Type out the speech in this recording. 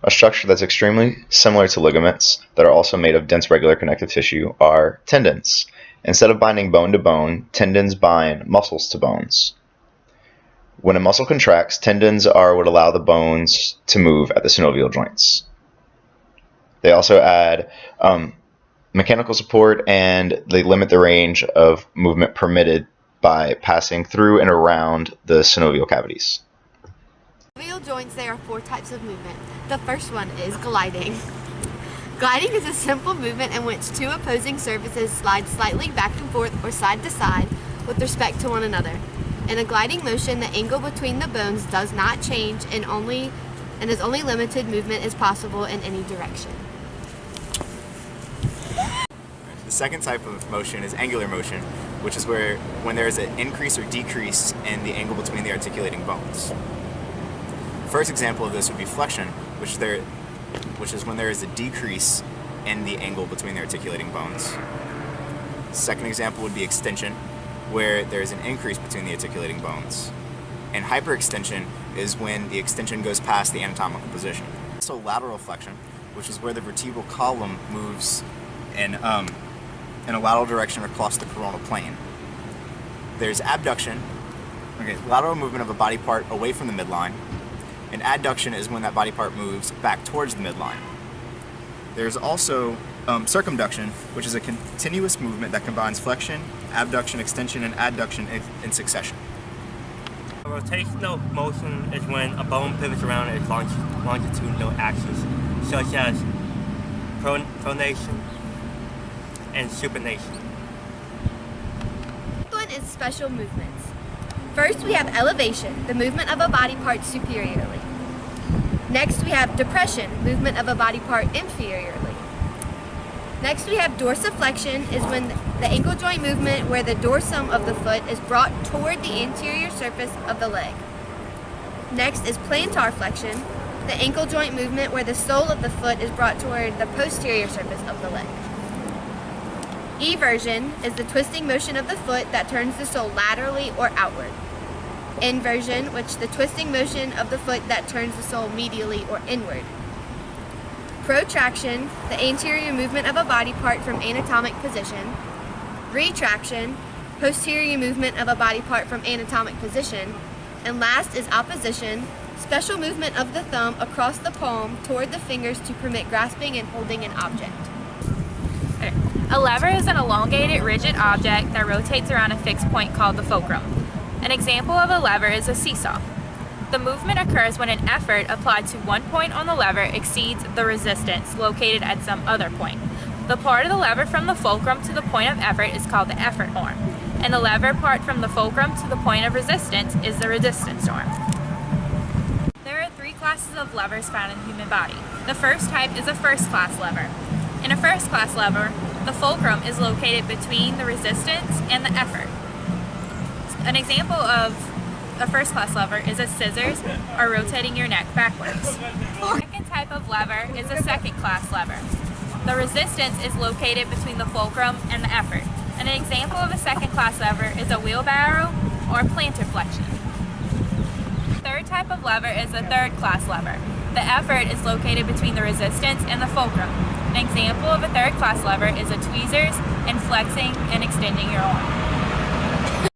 A structure that's extremely similar to ligaments that are also made of dense regular connective tissue are tendons. Instead of binding bone to bone, tendons bind muscles to bones. When a muscle contracts, tendons are what allow the bones to move at the synovial joints. They also add mechanical support, and they limit the range of movement permitted by passing through and around the synovial cavities. Synovial joints, there are 4 types of movement. The first one is gliding. Gliding is a simple movement in which 2 opposing surfaces slide slightly back and forth or side to side with respect to one another. In a gliding motion, the angle between the bones does not change and is only limited movement is possible in any direction. The second type of motion is angular motion, which is where when there is an increase or decrease in the angle between the articulating bones. First example of this would be flexion, which is when there is a decrease in the angle between the articulating bones. Second example would be extension, where there is an increase between the articulating bones. And hyperextension is when the extension goes past the anatomical position. So lateral flexion, which is where the vertebral column moves in a lateral direction across the coronal plane. There's abduction, lateral movement of a body part away from the midline, and adduction is when that body part moves back towards the midline. There's also circumduction, which is a continuous movement that combines flexion, abduction, extension, and adduction in succession. A rotational motion is when a bone pivots around its longitudinal axis, such as pronation and supination. Next one is special movements. First, we have elevation, the movement of a body part superiorly. Next, we have depression, movement of a body part inferiorly. Next, we have dorsiflexion, is when the ankle joint movement where the dorsum of the foot is brought toward the anterior surface of the leg. Next is plantar flexion, the ankle joint movement where the sole of the foot is brought toward the posterior surface of the leg. Eversion is the twisting motion of the foot that turns the sole laterally or outward. Inversion, which is the twisting motion of the foot that turns the sole medially or inward. Protraction, the anterior movement of a body part from anatomic position. Retraction, posterior movement of a body part from anatomic position. And last is opposition, special movement of the thumb across the palm toward the fingers to permit grasping and holding an object. A lever is an elongated, rigid object that rotates around a fixed point called the fulcrum. An example of a lever is a seesaw. The movement occurs when an effort applied to one point on the lever exceeds the resistance located at some other point. The part of the lever from the fulcrum to the point of effort is called the effort arm, and the lever part from the fulcrum to the point of resistance is the resistance arm. There are 3 classes of levers found in the human body. The first type is a first-class lever. In a first-class lever, the fulcrum is located between the resistance and the effort. An example of a first-class lever is a scissors or rotating your neck backwards. The second type of lever is a second-class lever. The resistance is located between the fulcrum and the effort. An example of a second-class lever is a wheelbarrow or plantar flexion. The third type of lever is a third-class lever. The effort is located between the resistance and the fulcrum. An example of a third-class lever is a tweezers and flexing and extending your arm.